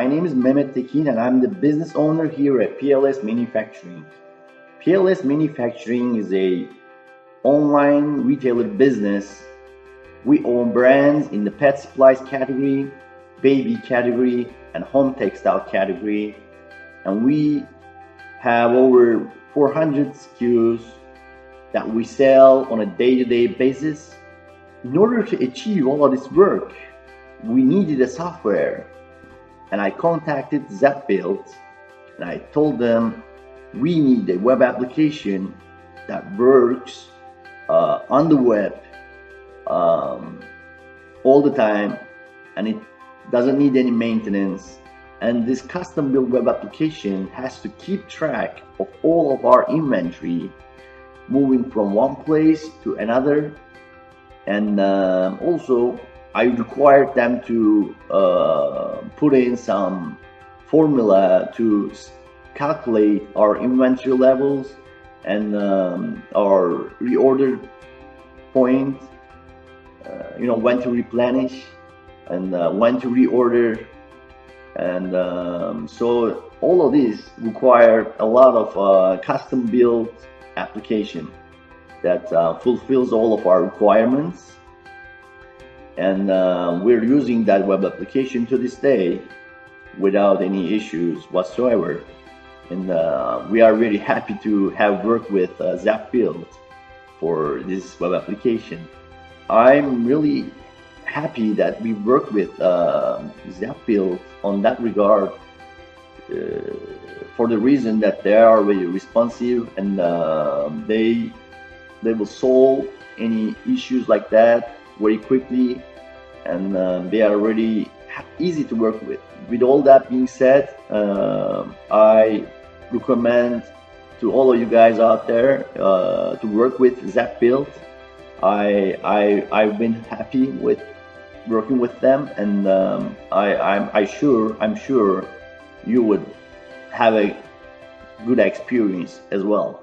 My name is Mehmet Tekin and I'm the business owner here at PLS Manufacturing. PLS Manufacturing is a online retailer business. We own brands in the pet supplies category, baby category, and home textile category. And we have over 400 SKUs that we sell on a day-to-day basis. In order to achieve all of this work, we needed a software. And I contacted Zapbuild and I told them we need a web application that works on the web all the time, and it doesn't need any maintenance. And this custom built web application has to keep track of all of our inventory moving from one place to another. And also I required them to put in some formula to calculate our inventory levels and our reorder point, when to replenish and when to reorder. And so all of this required a lot of custom built application that fulfills all of our requirements. And we're using that web application to this day without any issues whatsoever. And we are really happy to have worked with Zapbuild for this web application. I'm really happy that we worked with Zapbuild on that regard for the reason that they are very responsive, and they will solve any issues like that very quickly, and they are really easy to work with. With all that being said, I recommend to all of you guys out there to work with Zapbuild. I've been happy with working with them, and I'm sure you would have a good experience as well.